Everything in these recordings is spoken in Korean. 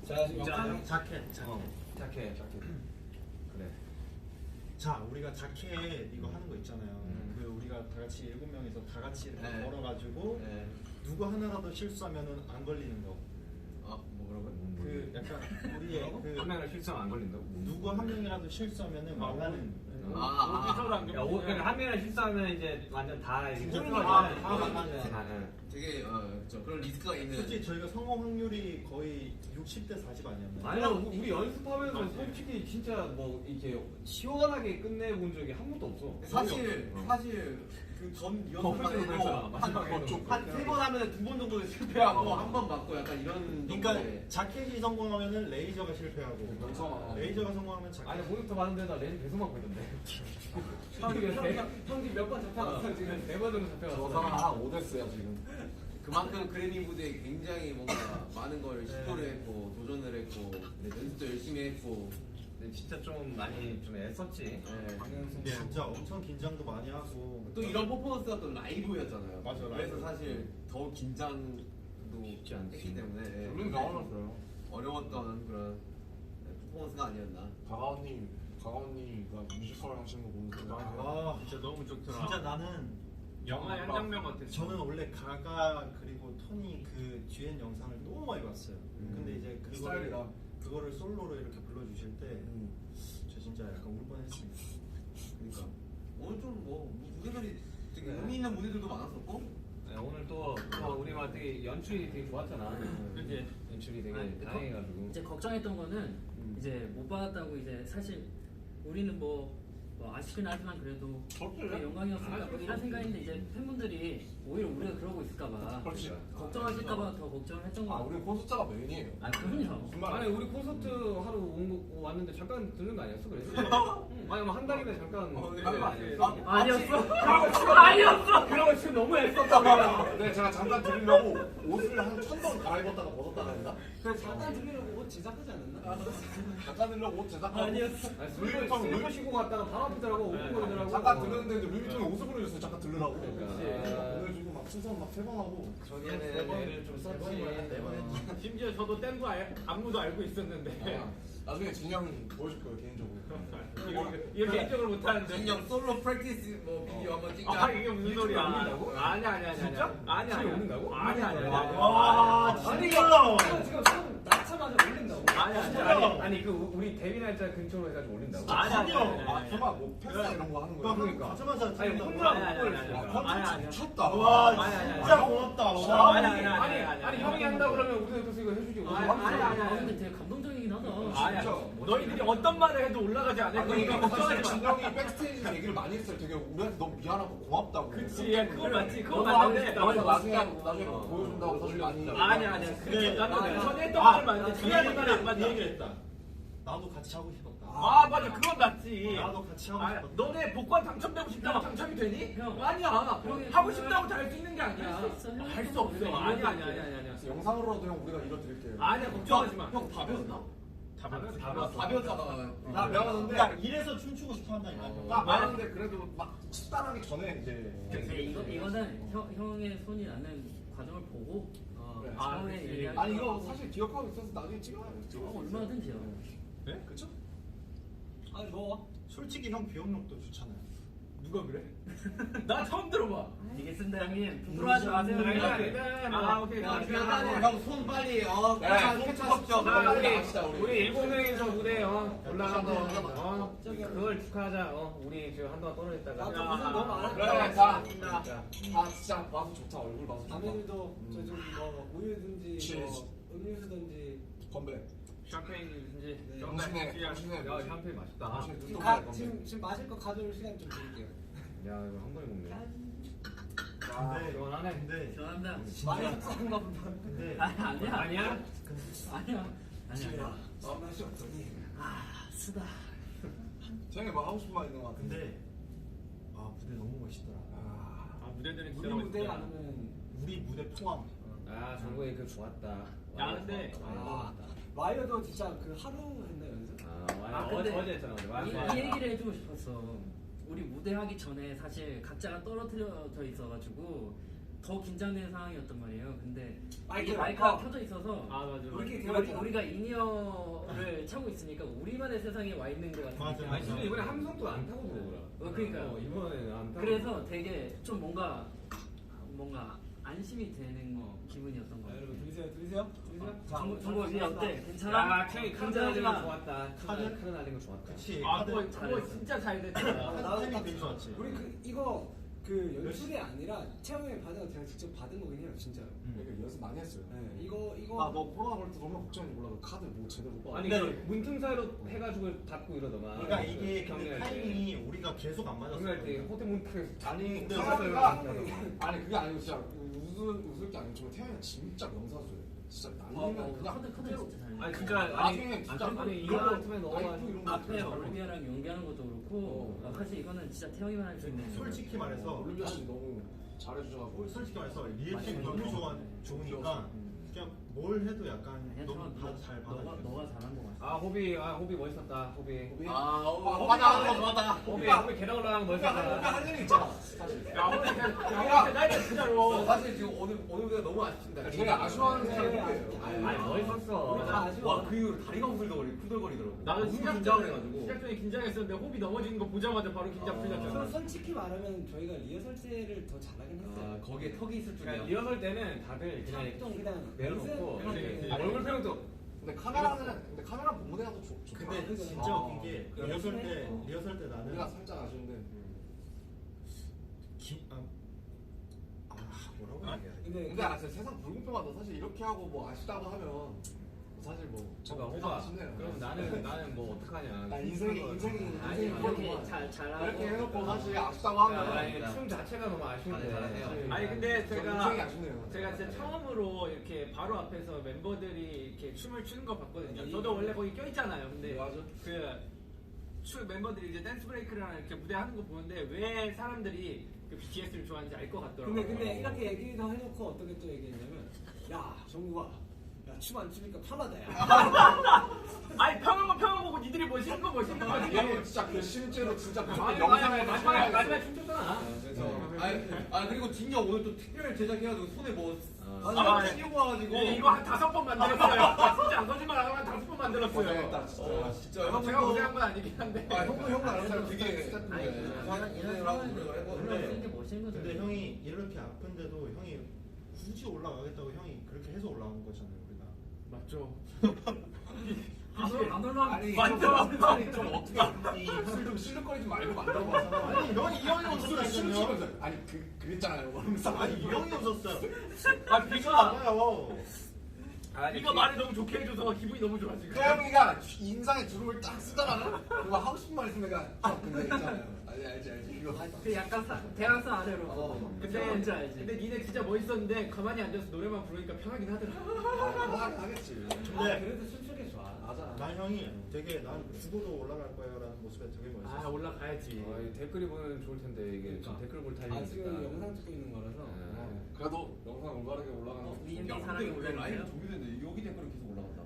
자, 진짜 자켓. 자켓. 그래. 자, 우리가 자켓 이거 하는 거 있잖아요. 그 우리가 다 같이 7명이서 다 같이 이렇게 네. 걸어가지고 네. 누구 하나라도 실수하면은 안 걸리는 거. 뭐 그런 거? 그 약간 우리의 그 한 명을 실수하면 안 걸린다고? 누구 한 명이라도 실수하면은 말라는. 그러니까 한 명을 실수하면 이제 완전 다 진짜 되게 그런 리스크가 있는. 솔직히 저희가 성공 확률이 거의 60대 40 아니었나요? 아니야, 우리 연습하면서 솔직히 진짜 뭐 이렇게 시원하게 끝내본 적이 한 번도 없어. 사실 그전 퍼플 때도 마지막에 한 3번 하면 2번 정도 실패하고 한 번 맞고 약간 이런. 그러니까 자켓이 성공하면은 레이저가 실패하고 레이저가 성공하면 자켓. 아니 모니터 봤는데 나 레지 계속 맞고 있는데. 형이 몇 번 잡혀갔어 지금 4번 정도 잡혀갔어. 저 사람 한 5대스야 지금. 그만큼 그래미 무대에 굉장히 뭔가 많은 걸 시도를 했고 도전을 했고 연습도 열심히 했고. 근데 진짜 좀 많이 좀 애썼지. 근데 진짜 엄청 긴장도 많이 하고 또 이런 퍼포먼스가 또 라이브였잖아요. 맞아, 그래서 라이브. 사실 더 긴장도 쉽지 않지. 했기 때문에 우리는 당황했어요. 어려웠던 그런 퍼포먼스가 아니었나. 가가언니가 뮤지컬 하시는 거 보면서 아 진짜 너무 좋더라. 진짜 나는 영화의 한 장면 같았어. 저는 원래 가가 그리고 토니 그 듀엣 영상을 너무 많이 봤어요. 근데 이제 스타일이다. 그거를 솔로로 이렇게 불러주실 때 저 진짜 약간 울 뻔했습니다. 그러니까 오늘 좀 무대들이 되게 의미 있는 무대들도 많았었고. 네, 오늘 또 우리 막 되게 연출이 되게 좋았잖아. 그치? 연출이 되게 아니, 다양해가지고. 이제 걱정했던 거는 이제 못 받았다고 이제 사실 우리는 뭐 아쉽긴 하지만 그래도 그게 영광이었으니까 뭐 이런 생각인데 이제 팬분들이 오히려 우리가 그러고 있을까봐 그렇지. 걱정하실까봐 더 걱정을 했던 거 아 같아요. 우리 콘서트가 메인이에요. 아 그럼요. 무슨 말이야? 아니 우리 콘서트 하러 왔는데 잠깐 들른 거 아니었어? 그래서? 아니 뭐 한 달이나 잠깐 들른 거 아니었어? 아니었어. 그런 거 지금 너무 애썼다. 네 제가 잠깐 들으려고 옷을 한 1000번 갈아입었다가 벗었다가 했나? 잠깐 들으려고 옷 제작하지 않았나? 잠깐 들으려고 옷 제작하고 아니었어. 슬리퍼 신고 갔다가 바로 앞이더라고. 오픈 거리더라고. 잠깐 들었는데 이제 루비통에 옷을 보내줬어요. 잠깐 들으라고. 그러니까. 보내주고 막 순서 막 3번 하고. 저기에는 애를 좀 썼지. 심지어 저도 땐 거 안무도 알고 있었는데 나중에 진영 보여줄 거예요 개인적으로. 이거 개인적으로 못하는데. 진영 솔로 프랙티스 비디오 한번 찍자. 아 이게 무슨 소리야? 올린다고? 아니야. 진짜? 아니야. 지금 올린다고? 아니야. 와 아니 진짜. 지금 손 낳자마자 올린다고? 아니야. 아니 그 우리 데뷔 날짜 근처로 해가지고 올린다고? 아니야. 아 설마 뭐 패스 이런 거 하는 거야? 그러니까 가자마자 아니 찍는다고. 혼자 아니, 못 아니, 보냈어. 아니. 미쳤다. 와 아니. 진짜 고맙다. 와. 아니 형이 한다 그러면 우리도 그래서 이거 해주지. 아 근데 되게 감동적이긴 하다. 아니야. 너희들이 어떤 말을 해도 올라가지 않을 아니 거니까 그러니까 사실 걱정하지 마. 진영이 백스테이지 얘기를 많이 했어요. 되게 우리한테 너무 미안하고 고맙다고. 그치, 그거 맞지. 그거 너무 하고 맞는데. 싶다. 나중에 보여준다고 사실 많이. 아니야. 그게 나도 아니야. 전에 했던 말을 맞는데 중요한 말을 안 맞는 얘기를 했다. 나도 같이 하고 싶었다. 아 맞아, 그건 맞지. 나도 같이 하고 아, 싶었다. 너네 복권 당첨되고 싶다고 당첨이 되니? 형. 아니야. 형이 하고 싶다고 다 할 수 있는 게 아니야. 할수 있어. 할 수 없어. 아니야. 영상으로라도 형 우리가 이뤄드릴게요. 아니야, 걱정하지 마. 형 답이었나? 답이었어. 나 배웠는데 야 이래서 춤추고 싶어 한다니까. 나 배웠는데 그래도 막 식단하기 전에 이제. 근데 이거는 형의 손이 나는 과정을 보고 그래. 처음에 얘기할 아니 이거 사실 기억하고 있어서 나중에 찍어요. 얼마든지요. 네? 그쵸? 아니 뭐 솔직히 형 기억력도 좋잖아요. 누가 그래? 나 처음 들어봐. 알겠습니다 형님. 부끄러워하지 마세요. 아, 오케이. 형손 빨리 자, 캡처시켜. 우리 7명이서 무대 올라간 거 그걸 축하하자. 우리 지금 한동안 떨어졌다가. 그래 다 진짜 봐서 좋다. 얼굴 봐서 좋다. 다민이도 저좀 우유든지 뭐 음료수든지 건배. 샴페인이든지. 당신의 야 샴페인 맛있다. 당신의 눈동자의 건배. 지금 마실 거 가져올 시간 좀 드릴게요. 야 이거 한 번에 먹네. 근데 시원하네. 근데 죄송합니다. 많이 썩은가 보다. 근데 아니야. 아니야? 아니야. 맛이 없더니. 쓰다. 쟤네 뭐 하고 싶은 말 있는 거 같은데. 근데 아 무대 너무 멋있더라. 아, 무대들이 우리 무대 아니면 우리 무대 포함. 아 정국이 그 좋았다. 야, 근데 와이어도 진짜 그 하루 했나 연습? 어제 했잖아 어제. 이 얘기를 해주고 싶었어. 우리 무대 하기 전에 사실 각자가 떨어뜨려져 있어가지고 더 긴장되는 상황이었단 말이에요. 근데 마이크, 이게 마이크가 켜져 있어서 아 맞아. 우리끼리 대화했잖아. 우리가 인이어를 차고 있으니까 우리만의 세상에 와 있는 것 같은 맞아, 느낌. 아니 진짜 이번에 함성도 안 타고 들어오더라. 그러니까요. 이번에는 안 타고. 그래서 되게 좀 뭔가 안심이 되는 기분이었던 것 자, 같아요. 여러분 들리세요? 정보 어때? 괜찮아? 야 K 카드 날린 거 좋았다. 카드 날린 거 좋았다. 그치. 아 카드 그거 진짜 잘 됐다. 타이밍 되게 좋았지. 우리 이거 연출이 아니라 채영이 받은 거 제가 직접 받은 거긴 해요, 진짜로. 그러니까 연습 많이 했어요. 네, 이거 아너 코로나 걸 때 정말 걱정인지 몰라도 카드 뭐 제대로 못 받아. 아니 그 문틈 사이로 해가지고 닫고 이러더만. 그러니까 이게 근데 경기할 때. 타이밍이 우리가 계속 안 맞았어. 경기할 때 호텔 문틈에서 아니 근데 아니 그게 아니고 진짜 웃을 게 아니고 정말 태양이가 진짜 명사수예요. 진짜 날리면 그냥 카드 그대로. 진짜 잘. 아니 진짜 나중에 진짜 아니 이런 이거 문틈에 넣어가지고. 이런 거 앞에 진짜 올리비아랑 연기하는 것도 그렇고 사실 이거는 진짜 태영이만 할 수 있는. 솔직히 말해서 올리비아 씨 너무 잘해주셔가지고 솔직히 말해서 리액션이 너무 좋으니까 그냥 뭘 해도 약간 너무 잘 받아줘. 너가 잘한 것 같아. 아 호비 멋있었다. 호비. 화장하는 거 좋았다. 호비 계단 올라가는 거 멋있었다. 할 일이 있잖아. 사실. 야 오늘 나이가 진짜로. 사실 지금 오늘보다 너무 아쉽습니다. 되게 아쉬워하는 사람이에요. 아니 멋있었어. 와그 이후로 다리가 후들거리더라고. 나도 너무 시작 긴장을 전에 해가지고. 시작 전에 긴장했었는데 호비 넘어지는 거 보자마자 바로 긴장 풀렸잖아. 솔직히 말하면 저희가 리허설 때를 더 잘하긴 했어요. 거기에 턱이 있을 줄이야. 그러니까 리허설 때는 다들 그냥 좀 그냥 내려놓고 연습, 얼굴 표정도 근데 카메라 본무대가 더 좋다. 근데 진짜 웃긴 게 리허설 때 나는 우리가 살짝 아쉬운데. 뭐라고 얘기해야 돼? 근데 진짜 세상 불공평하다. 사실 이렇게 하고 뭐 아쉽다고 하면 사실 뭐 제가 좀 호바 아쉽네요. 그럼 나는 뭐 어떡하냐. 나 인생이 아니 이렇게 잘하고 이렇게 해놓고 사실 아쉽다고 하면 아니 춤 자체가 너무 아쉬운데. 잘하네요. 아니 근데 인생이 제가 아쉽네요. 진짜 처음으로 이렇게 바로 앞에서 멤버들이 이렇게 춤을 추는 거 봤거든요. 저도 원래 거기 껴있잖아요. 근데 맞아. 멤버들이 이제 댄스 브레이크랑 이렇게 무대 하는 거 보는데 왜 사람들이 그 BTS를 좋아하는지 알 것 같더라고요. 근데 이렇게 얘기도 해놓고 어떻게 또 얘기했냐면, 야 정국아, 야 춤 안 추니까 편하다야. 아니 평을 보고 니들이 멋있는 거 멋있는 거지. 이거 진짜 그 실제로 진짜 아니, 영상에 마지막에 춤췄잖아. 그리고 진경 오늘 또 특별 제작해가지고 손에 뭐 아, 씌우고 와가지고 이거 한 5번 만들었어요. 진짜 안 거짓말 안 하고 한 5번 만들었어요. 진짜 형 제가 고생한 건 아니긴 한데. 형도 아는 사람 되게 이런 상황을 올라오는 게 멋있는 거죠. 근데 형이 이렇게 아픈데도 형이 굳이 올라가겠다고 형이 그렇게 해서 올라온 거잖아요 우리가. 맞죠. 안 올라가면 아니 맞죠. 아니 좀 어떻게 이술좀 실룩거리지 말고 만들어봐서 아니 형이 이 형이 무슨 웃었어요. 춤추면서 아니 그랬잖아요. 아니 이 형이 웃었어요. 아 비가 맞아요. 비가 말을 너무 좋게 해줘서 기분이 너무 좋아 지금. 태영이가 인상에 주름을 딱 쓰잖아. 그거 하고 싶은 말 있으면 내가 근데 있잖아요. 알지 이거 그 약간 대학생 아래로. 근데 뭔지 알지? 근데 니네 진짜 멋있었는데 가만히 앉아서 노래만 부르니까 편하긴 하더라. 하겠지. 근데 그래도 춤추기 좋아. 맞아. 난 형이 되게 난 죽어도 올라갈 거야라는 모습에 되게 아 멋있었어. 올라가야지. 댓글이 보면 좋을 텐데 이게 지금 댓글 볼 타이밍이 지금 영상 찍고 있는 거라서. 그래도 영상 올바르게 올라가는 거. 위엠비 야, 사랑이 근데 왜 라인이 올라오네요. 정리됐는데 여기 댓글은 계속 올라간다.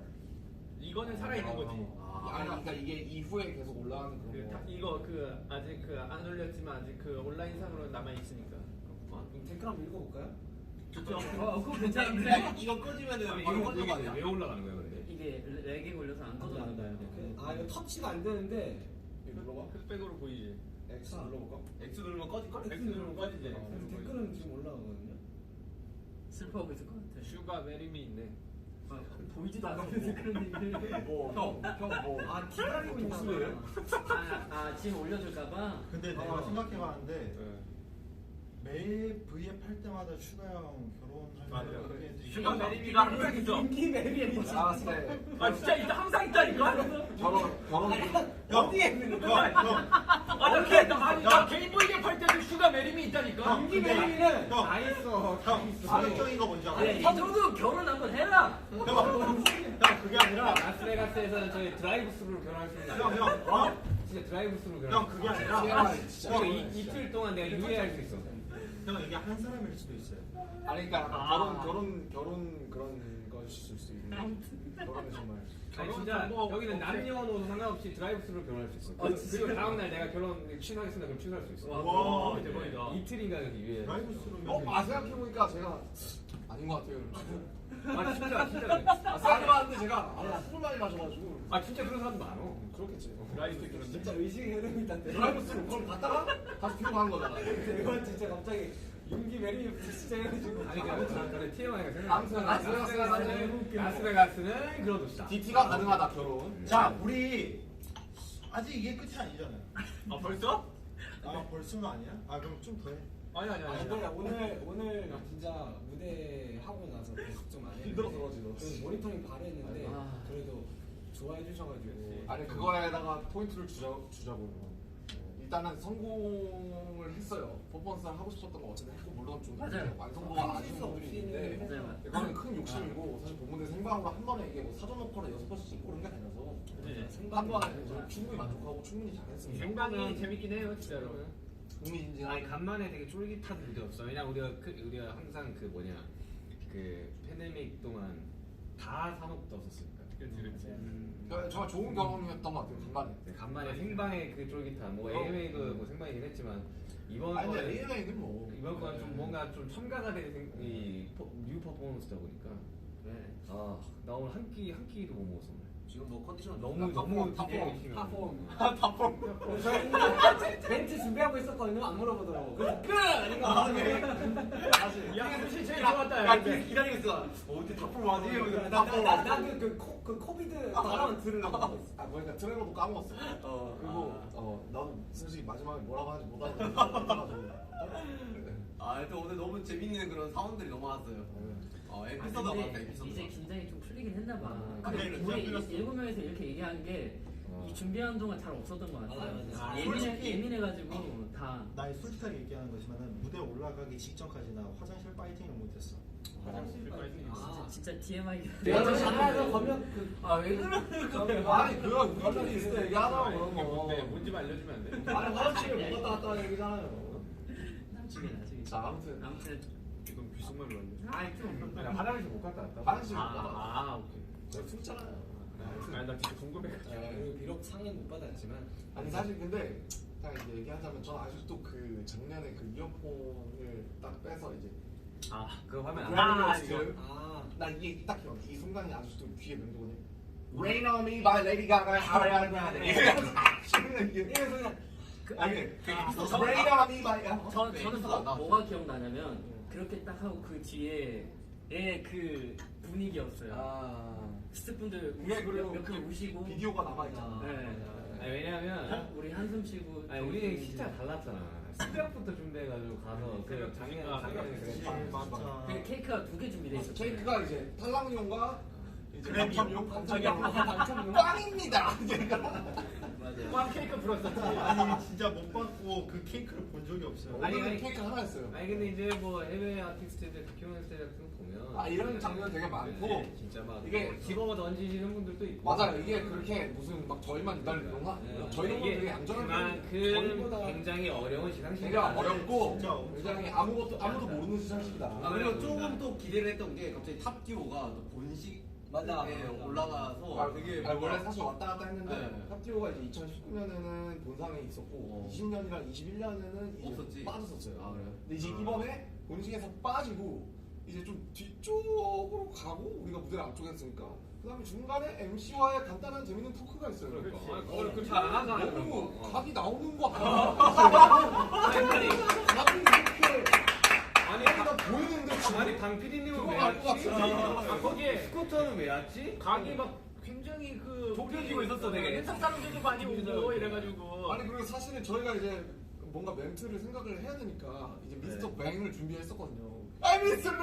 이거는 살아있는 거지. 아니 그러니까 이게 이후에 계속 올라가는 그런 거. 이거 아직 안 올렸지만 아직 온라인상으로 남아 있으니까. 댓글 한번 읽어볼까요? 좋죠. 그거 괜찮은데? 이거 꺼지면은 이거 왜 올라가는 거야 근데? 이게 렉이 걸려서 안 꺼져나가요. 이거 터치가 안 되는데. 눌러봐. 흑백으로 보이지. X 눌러볼까? X 누르면 꺼질걸? X 누르면 꺼지지. 댓글은 지금 올라가거든요. 슬퍼하고 있을 것 같아. 슈가 메리미 있네. 보이지도 않는데 그런 얘기를. 뭐. 아 기다리고 있나 독수리예요? 아 지금 올려줄까봐. 근데 내가 생각해봤는데 매일 V앱 할 때마다 슈가 형 결혼하려고 그렇게 했는데 슈가 메리미가 항상 있어. 인기 매력이 뭐지? 알았어. 네. 아 진짜 항상 있다니까. 결혼. 어디에 있는 거야? 나 개인 보이게 팔 때도 슈가 메리미 있다니까. 인기 매력이는 다 있어. 자극적인 거 뭔지 알아? 이 정도 결혼 한번 해라. 형 그게 아니라 라스베가스에서는 저희 드라이브 스루로 결혼할 수 있는 형 진짜 드라이브 스루로 결혼. 형 그게 아니라 진짜. 이틀 동안 내가 유예할 수 있어. 형 이게 한 사람일 수도 있어요. 아니 그러니까 결혼 그런 걸 있을 수 있는. 결혼은 정말. 아니 진짜 여기는 남녀노소 상관없이 드라이브스루로 결혼할 수 있어. 그리고 다음 날 내가 결혼 취소하겠습니다. 그럼 취소할 수 있어. 와, 대박이다. 이틀인가 여기 위에. 드라이브스루면 생각해보니까 제가 아닌 것 같아요. 아 진짜 그래. 생각해봤는데 제가 술을 많이 마셔가지고. 아 진짜 그런 사람도 많아. 그렇겠지. 드라이브 그런데. 진짜 의식의 흐름이 있다는데. 드라이브스루 그걸 갔다가 다시 뒤로 가는 거잖아. 이건 진짜 갑자기 윤기 매력이 시작해가지고. 아니 그래 TMI가 생각. 아무튼 라스베가스는 그런 곳이다. DT가 가능하다 결혼. 자, 우리 아직 이게 끝이 아니잖아요. 아 벌써? 아, 벌써는 아니야? 아, 그럼 좀 더 해. 아니. 근데 오늘 진짜 무대 하고 나서 계속 좀 안 했는데 힘들어서 지금. 저는 모니터링 바로 했는데 아. 그래도 좋아해 주셔가지고 아니 그거에다가 포인트를 주자고요. 일단은 성공을 했어요. 퍼포먼스를 하고 싶었던 거 어쨌든 했고 물론 좀 맞아요. 완성도가 아쉬운 부분이 있는데 맞아요. 이거는 큰 욕심이고 사실 본무대 생방으로 한 번에 이게 뭐 사전 녹화로 6번씩 찍고 그런 게 아니라서 한 번에 저는 충분히 만족하고 충분히 잘했습니다. 생방이 재밌긴 해요 진짜로. 흥미진진한 아니 간만에 되게 쫄깃한 무대였어. 왜냐 우리가 항상 그 뭐냐 그 팬데믹 동안 다 산업 떴었으니까. 정말 좋은 경험이었던 것 같아요. 간만에. 간만에 생방의 그 쫄깃함. 뭐 AMA도 뭐 생방이긴 했지만 이번 아니 근데 거는 AMA는 뭐 이번 거는 좀 뭔가 좀 첨가가 된 뉴 퍼포먼스다 보니까 나 오늘 한 끼도 못 먹었어. 오늘. 지금 뭐 컨디션 너무 팝폼. 탑폼. 저희는 멘트 준비하고 있었거든요. 안 물어보더라고. 그래서 끝! 이거 야 사실 제일 좋았다. 야 기다리고 있어. 어디 탑볼 맞지? 나그 코비드 발언 들으려고 하고 있어. 아 그러니까 트레이너도 까먹었어. 그리고 나도 솔직히 마지막에 뭐라고 하는지 못 알아듣고. 하여튼 오늘 너무 재밌는 그런 사원들이 너무 많았어요. 에피소드가 많다 근데 에피소드. 이제 긴장이 좀 풀리긴 했나 봐. 그래, 우리 긴장 풀렸어. 7명에서 이렇게 얘기하는 게 이 준비하는 동안 잘 없었던 것 같아요. 맞아. 예민해가지고 다. 나 솔직하게 얘기하는 거지만은 무대 올라가기 직전까지 나 화장실 파이팅을 못했어. 진짜 TMI. 내가 저 장난에서 건면 왜 그러는 아니 그거 우리끼리 있을 때 얘기하라고 그런 거. 뭔지 좀 알려주면 안 돼? 아니 화장실을 못 갔다 왔다는 얘기잖아요. 나중에. 자 아무튼 이건 귓속말로 안 돼. 아니 좀. 아니 화장실 못 갔다 왔다. 화장실 못 갔다. 오케이. 제가 숨잖아요. 아니 나 진짜 궁금해가지고. 그리고 비록 상은 못 받았지만 아니 사실 근데 딱 이제 얘기하자면 저는 아직도 그 작년에 그 이어폰을 딱 빼서 이제 그거 하면 안 돼. 그래미로스트 아 나 이게 딱 기억. 이 순간이 아직도 귀에 맴도거든요. Rain on me by Lady Gaga, Ariana Grande. 이게 그냥 아니 Rain on me by 저는 뭐가 기억나냐면 그렇게 딱 하고 그 뒤에 그 분위기였어요. 스태프분들 몇분 우시고 비디오가 남아 있잖아. 네. 아니 왜냐면 우리 한숨 쉬고. 아니 우리는 진짜 달랐잖아. 새벽부터 준비해가지고 가서 그 작년에 맞아. 그 케이크가 2개 준비돼 있었어요. 케이크가 이제 탈락용과 이제 그래미용. 당첨용 빵입니다. 맞아요. 꽝 케이크 불었었지. 아니 진짜 못 받고 그 케이크를 본 적이 없어요. 오늘은 케이크 하나였어요. 아니 근데 이제 뭐 해외 아티스트들 키우는 스타일 같은 거 보면 이런 장면 되게 많고 네, 진짜 막 이게 집어서 던지시는 분들도 있고 맞아요. 이게 그렇게 무슨 막 저희만 기다리는 건 아니에요. 저희는 되게 얌전한 그만큼 굉장히 어려운 시상식이 되게 어렵고 진짜 굉장히 아무도 모르는 시상식이다. 그리고 조금 또 기대를 했던 게 갑자기 탑듀오가 또 본식 맞아. 올라가서 되게 원래 사실 왔다 갔다 했는데 네. 탑듀오가 이제 2019년에는 본상에 있었고 20년이랑 21년에는 이제 없었지. 빠졌었어요. 그래요? 근데 이제 이번에 본식에서 빠지고 이제 좀 뒤쪽으로 가고 우리가 무대를 앞쪽에 했으니까 그 다음에 중간에 MC와의 간단한 재밌는 토크가 있어요. 그걸 그렇게 안 하잖아요. 너무 각이 나오는 거 아니 각이 이렇게 아니 각이가 보이는데 아니 강 PD님은 왜 알것 왔지? 같은데. 거기에 스쿠터는 왜 왔지? 각이 막 굉장히 그 좁혀지고 있었어, 되게. 회사 사람들도 많이 오고 이래가지고. 아니 그리고 사실은 저희가 이제 뭔가 멘트를 생각을 해야 되니까 이제 미스터 뱅을 준비했었거든요. 미스터 뱅!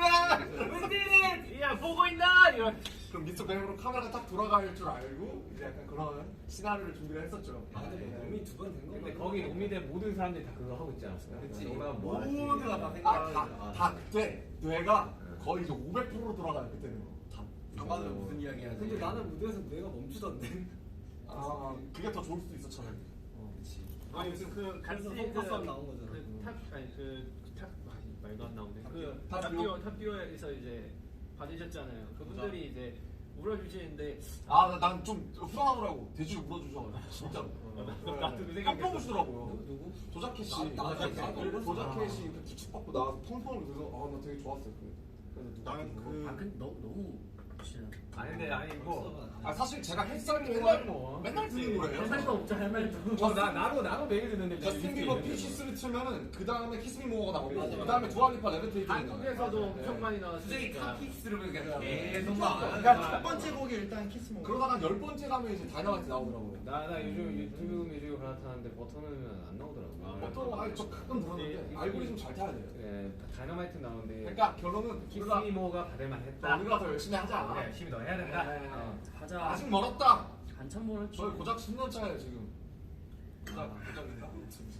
We did it! 야 보고 있나? 이런. 그럼 미스터 뱅으로 카메라가 딱 돌아갈 줄 알고 이제 약간 그런 시나리오를 준비를 했었죠. 근데 뭐 몸이 2번 된 거. 근데 거기 노미대 모든 사람들이 다 그거 하고 있지 않았어요? 그치. 너가 뭐 하지? 모두가 다 생각하는 다 그때 뇌가 거의 이제 500%로 돌아가요 그때는. 안 받으면 무슨 이야기 하지? 근데 나는 무대에서 뇌가 멈추던데. 그게 더 좋을 수도 있어 차라리. 아니 무슨 그 같이 그래서 포커스업 나온 거잖아. 그탑 말도 안 나오네. 탑듀오. 탑듀오에서 이제 받으셨잖아요. 그분들이 이제 울어주시는데 난 좀 후련하더라고. 돼지를 물어주셔가지고 진짜로. 나도 그 생각이 깜짝 놀시더라고요. 누구? 조자켓 씨. 조자켓이 이렇게 부축받고 나와서 펑펑을 들어서 나 되게 좋았어요. 그래서 나는 아 근데 너무 진짜 아니 근데 아니 뭐 사실 제가 햇살이 맨날 뭐. 맨날 듣는 노래예요. 할 말도 없죠 할 말도. 나도 매일 듣는데 저스틴 비버 피시스를 틀면은 그 다음에 키스 미 모어가 나오고 그 다음에 두알리파 레비테이션이 한국에서도 엄청 많이 나왔으니까. 카키스를 그냥 계속 그러니까 첫 번째 곡이 일단 키스 모. 그러다가 10번째 가면 이제 다이너마이트 나오더라고요. 나 요즘 유튜브 뮤직을 갈아타는데 버터는 안 나오더라고. 보통 저 가끔 들었는데 알고리즘 잘 타야 돼요. 예, 다이너마이트 나오는데 그러니까 결론은 우리가 키스미모가 받을만 했다. 우리가 더 열심히 하자. 우리가 열심히 더 해야 된다. 네. 가자. 아직 멀었다. 한참 멀었지. 저희 고작 10년 차예요 지금. 고작인가?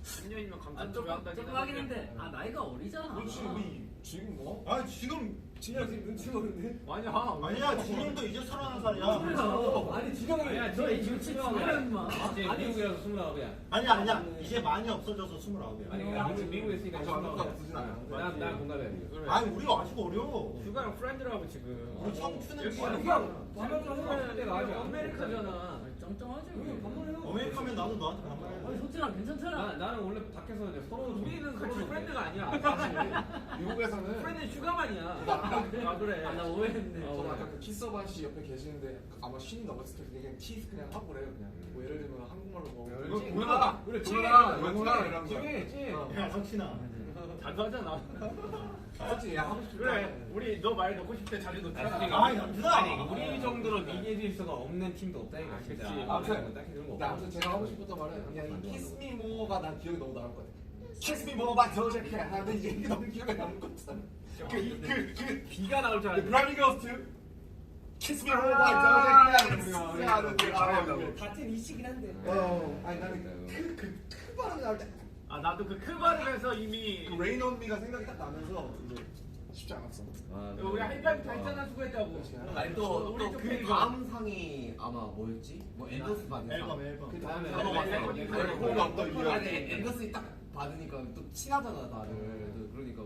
10년이면 감탄 아, 조금 하긴 했는데 아 나이가 어리잖아. 그렇지 우리 지금 뭐? 아 지금 진영 지금 눈치 보는데? 아니야. 아니야 진영도 이제 31살이야. 그래서 아니 진영이 아니야, 너 지금 27이야 임마. 이제 미국이라서 29이야. 아니야 이제 많이 없어져서 29이야. 아니 미국에 있으니까 아직 얼마 29이야. 없어지진 않아. 난 공감해. 그래. 아니 우리가 아직 어려. 휴가랑 프렌드라고 지금. 우리 청춘은 여기 지금 그냥 휴가랑 때가 아직 안 아메리카잖아. 짱짱하지. 우리 밥 먹으러 어메리카면 나도 너한테 반말. 아니 소진아 괜찮잖아. 나는 원래 밖에서 이제 서로 우리는 같이 프렌드가 아니야. 미국에서는 프렌드 휴가만이야. 아 그래. 아, 나 오해했네. 저는 아까 그 키서반 씨 옆에 계시는데 아마 신이 넘었을 때 그냥 키스 그냥 하고 그래요 그냥. 뭐 예를 들면 한국말로 뭐 그렇지. 뭐야 그래, 뭐야 찌개. 뭐야 이런 거. 찌개. 야 석신아. 자주 하잖아. 맞지? 야 하고 싶다. 그래. 우리 너 말 넣고 싶을 때 자주 넣잖아. 아이 남주다. 아니 우리 정도로 미디어 질서가 없는 팀도 없다니까 진짜. 그치. 아무튼 딱히 그런 거 근데 없어. 아무튼 제가 하고 싶었던 말은 그냥 이 키스 미 모어가 난 기억이 너무 남을 것 같아. 키스 미 모어가 더 좋게 하는데 이게 너무 기억에 남을 것 같아. 그 비가 나올 줄 알았는데. 브라미 거스트 키스 미 모어가 더 좋게 하는 그 같은 이치긴 한데. 아니 나는 그 발음이 나올 때 아 나도 그 크바르에서 이미 그 레인 온 미가 생각이 딱 나면서 이제 쉽지 않았어. 우리 하이파이브 발전한 수고했다고. 아니 우리 또그 팬이죠. 다음 상이 아마 뭐였지? 뭐 앤더스 받은 상. 앨범. 그 다음에 앨범이 없다, 이게. 아니 앤더슨이 딱 받으니까 또 친하잖아 다들. 그러니까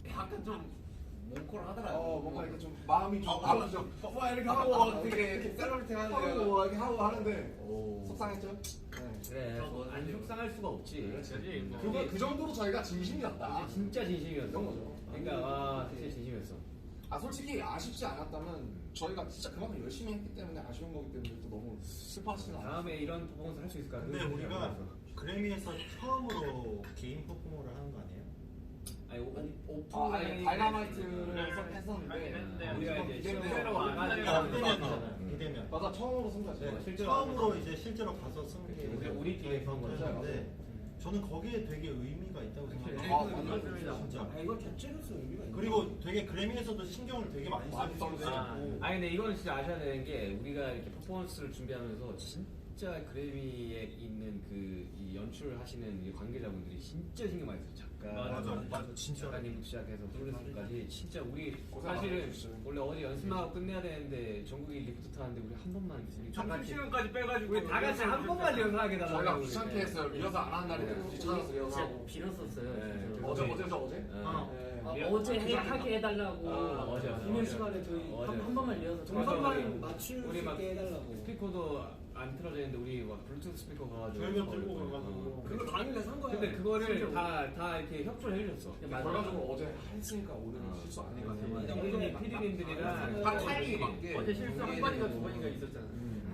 약간 좀 몽콜하더라. 뭔가 이렇게 좀 마음이 좀 아프죠. 이렇게 하고 되게 셀러리티 하는데. 하고 이렇게 하고 하는데 오. 속상했죠. 그래. 안 속상할 수가 없지. 그렇지. 그 정도로 저희가 진심이었다. 이제 진짜 진심이었어. 이런 거죠. 그러니까 와 진짜 진심이었어. 솔직히 아쉽지 않았다면 저희가 진짜 그만큼 열심히 했기 때문에 아쉬운 거기 때문에 또 너무 슬퍼하시진 않아요. 다음에 이런 퍼포먼스 할 수 있을까? 근데 우리가 그래미에서 처음으로 개인 퍼포머를 하는 거 아니에요? 아니 아니 다이너마이트에서 했었는데 우리가 이제 비대면. 실제로 아, 와가지고 비대면. 맞아 처음으로 승자지. 네, 실제로 처음으로 이제 실제로 가서 쓴 게 우리끼리 한 거죠. 건데 저는 거기에 되게 의미가 있다고 생각해요. 맞습니다. 진짜. 아 이거 자체로서 의미가 있네. 그리고 되게 그래미에서도 신경을 되게 많이 써주시고 아니 근데 이거는 진짜 아셔야 되는 게 우리가 이렇게 퍼포먼스를 준비하면서 진짜 그래미에 있는 그 이 연출하시는 이 관계자분들이 진짜 신경 많이 써요. 맞아 진짜. 작가님부터 시작해서 프로듀서까지 진짜 우리 고생 사실은 많으셨어요. 원래 어제 연습하고 끝내야 되는데 전국이 리프트 타는데 우리 한 번만 우리 다 점심 같이 시간까지 빼가지고 우리 다 같이 한 번만 연습하게 저희가 달라고 귀찮게 했어요. 리허설 안 하는 날인데 굳이 찾아서 리허설하고. 빌었었어요. 네, 진짜로. 어제? 어제 하게 해달라고. 어제. 비밀 시간에 저희 어제. 한 번만 리허설. 동선만 맞출 수 우리 막 있게 해달라고. 스피커도 안 틀어져 있는데 우리 막 블루투스 스피커 가가지고 저희가 들고 가가지고. 그거 당일에 산 거야. 근데 그거를 다 이렇게 협조를 해주셨어. 그래가지고 어제 했으니까 오늘 실수 아니가 피디님들이랑 딱 타이밍에 맞게. 어제 실수 한 번인가 두 번인가 있었잖아.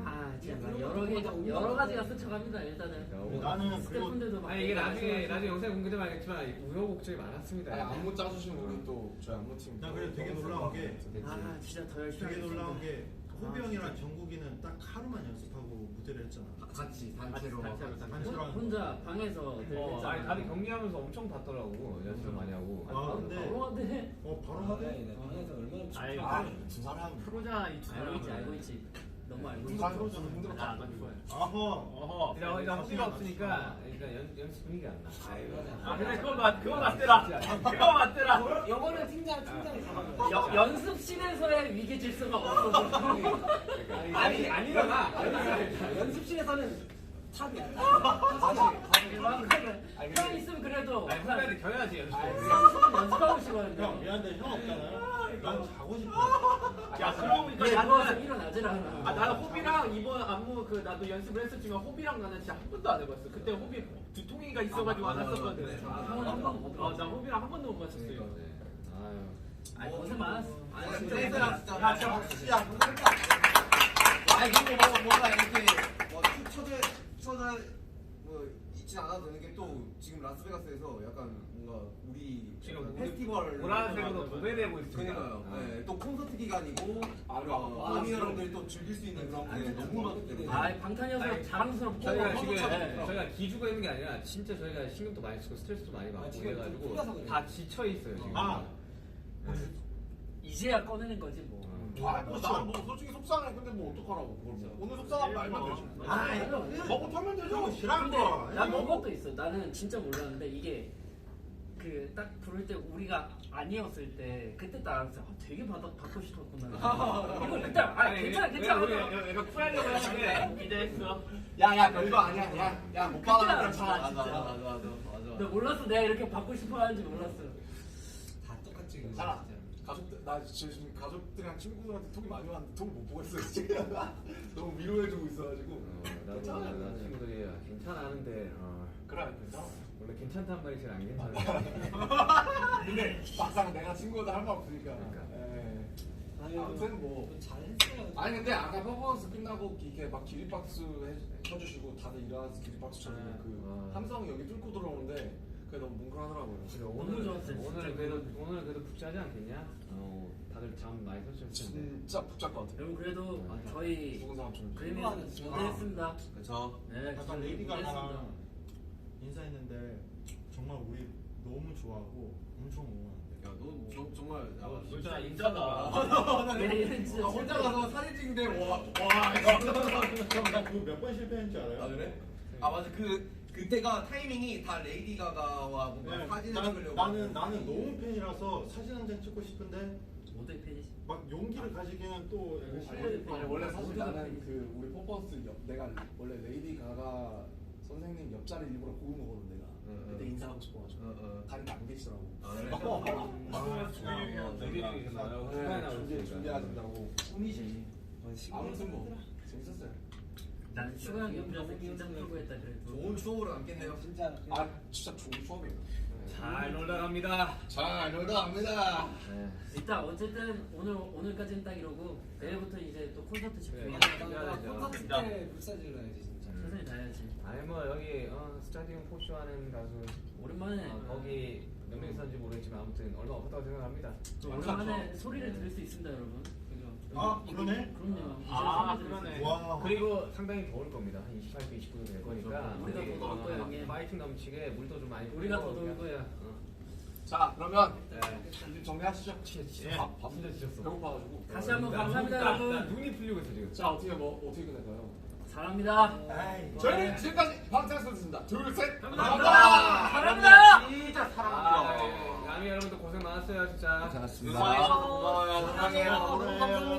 아 진짜 여러 가지가 스쳐갑니다 일단은. 나는 그리고 스태프분들도 막 아니 이게 나중에 영상 공개되면 알겠지만 우여곡절이 많았습니다. 안무 짜주신 우리 또 저희 안무팀. 나 그래 되게 놀라운 게 아 진짜 더 열심히 되게 하겠습니다. 놀라운 게 호비 형이랑 정국이는 딱 하루만 연습하고 무대를 했잖아. 같이 단체로. 단체로 하는 거. 혼자 방에서 아니 다들 경기하면서 엄청 봤더라고 연습을 많이 하고. 아 근데 바로 하대. 바로 하대. 네, 방에서 얼마나 아이, 두 사람. 프로자 이 알고 있지. 너무 알고 있지. 부산 프로저는 힘들었다. 안 좋아요. 아허. 어허. 이런 허리가 없으니까 일단 연습 분위기가 안 나. 아 근데 그거 맞더라. 그거 맞더라. 영어는 팀장이 잡아줘. 연습실에서의 위계 질서가 없어. 아니잖아. 연습실에서는 탑이야. 형 있으면 그래도 아니 후배들 겨야지 연습. 선수는 연습하고 싶어요. 형 미안한데 형 없잖아요. 난 자고 싶어. 야 그러고 보니까 얘 누워서 나는 일어나질 않아. 나는 호비랑 이번 안무 그 나도 연습을 했었지만 호비랑 나는 진짜 한 번도 안 해봤어. 그때 호비 두통이가 있어가지고 안 했었거든. 형은 한 번도 못 해봤어. 나 호비랑 한 번도 못 맞췄어요. 아유. 아니 고생 많았어. 아니 진짜 얘들아 진짜. 야 진짜 박수야. 아니 그리고 뭔가 이렇게 뭐 초대 뭐 있진 않아도 되는 게 또 지금 라스베가스에서 약간 뭔가 우리 지금 약간 페스티벌 보라색으로 도배되고 있습니다. 그러니까요. 아. 네, 또 콘서트 기간이고 아미 여러분들이 또 즐길 수 있는 그런 게 너무 많기 때문에. 아 방탄이어서 자랑스럽고 저희가 지금 네. 저희가 기죽어 있는 게 아니라 진짜 저희가 신경도 많이 쓰고 스트레스도 많이 받고 지금 그래가지고 풀려서 그래요. 다 지쳐 있어요 지금. 아. 이제야 꺼내는 거지 뭐. 나는 뭐 솔직히 속상해. 근데 뭐 어떡하라고 그걸 뭐. 오늘 속상하면 말면 되지. 아, 먹고 털면 되죠. 형 싫어한 근데 거. 난 그것도 있어. 나는 진짜 몰랐는데 이게 그 딱 부를 때 우리가 아니었을 때 그때 딱 알았어. 되게 받고 싶었구나. 이거 그때 괜찮아. 우리 약간 쿨하려고 했는데 기대했어. 야야 별거 아니야. 야못 받아. 알았어, 진짜. 맞아. 나 몰랐어. 내가 이렇게 받고 싶어 하는지 몰랐어. 다 똑같지. 괜찮아. 가족들 나 지금 가족들이랑 친구들한테 톡이 많이 왔는데 톡을 못 보고 있어요 지금. 너무 위로해주고 있어가지고. 나도 나 친구들이 괜찮아 하는데 그래 괜찮아. 원래 괜찮단 말이 제일 안 괜찮아. 근데 막상 내가 친구들 할 말 없으니까. 그러니까. 에이. 아무튼 뭐. 잘했어요. 아니 근데 아까 퍼포먼스 끝나고 이렇게 막 기립박수 쳐주시고 다들 일어나서 기립박수 쳐주고 그 함성이 여기 뚫고 들어오는데 그게 너무 뭉클하더라고요. 너무 좋았어요. 오늘 그래도 붙자지 않겠냐? 다들 잠 많이 설쳤을 텐데. 진짜 복잡 것 같아요. 여러분 그래도 저희 죽은 사람처럼. 그림이 무대했습니다. 그렇죠. 네, 약간 레이디 무대했습니다. 가가랑 인사했는데 정말 우리 너무 좋아하고 엄청 응원한대. 야너 정말 진짜 인자다. 얘는 진짜 혼자 가서 사진 찍는데 와. 그몇 번 실패했는지 알아요? 아 그래? 아 맞아 그때가 타이밍이 다 레이디 가가와 뭔가 네, 사진을 찍으려고. 나는 너무 팬이라서 사진 한 장 찍고 싶은데 모두의 팬이시. 막 용기를 가지기에는 또 아니 원래 사실 나는 그 우리 퍼포먼스 내가 원래 레이디 가가 선생님 옆자리 일부러 고른 거거든 내가. 그때 인사하고 싶어가지고 가리가 안 계시더라고. 준비하신다고. 꿈이지. 아무튼 뭐 재밌었어요. 난 슈가 형 옆에서 긴장 풀고 했다 그래도. 좋은 추억으로 남겠네요. 진짜. 아 진짜 좋은 추억이에요. 잘 놀다 갑니다. 잘 놀다 갑니다. 네. 일단 어쨌든 오늘까지는 딱 이러고 내일부터 이제 또 콘서트 집중해야 돼. 콘서트 때 불사질러 야지 진짜. 최선을 다해야지. 아니 뭐 여기 스타디움 포쇼 하는 가수 오랜만에 거기 몇 명 있었는지 모르겠지만 아무튼 얼마 없었다고 생각합니다. 또 오랜만에 소리를 들을 수 있습니다, 여러분. 그죠? 아, 그러네? 그럼요. 아, 이제 소리 들을 수 그러네. 있어요. 와. 그리고 상당히 더울 겁니다. 한 28도, 29도 될 거니까 우리가 더 더울 거예요, 형님. 파이팅 넘치게 물도 좀 많이 우리가 더 뿌리고 더울 거야. 자 그러면 이제 정리하시죠. 진짜 밥 진짜 지쳤어. 배고파가지고. 다시 한번 나 감사합니다, 나 여러분. 눈이 풀리고 있어 지금. 자 어떻게 끝낼까요? 사랑합니다. 아이. 저희는 지금까지 방탄소년단입니다. 둘 셋. 감사합니다. 사랑합니다. 진짜 남이 여러분들 고생 많았어요 진짜. 고마워요. 사랑해요. 너무 감사합니다.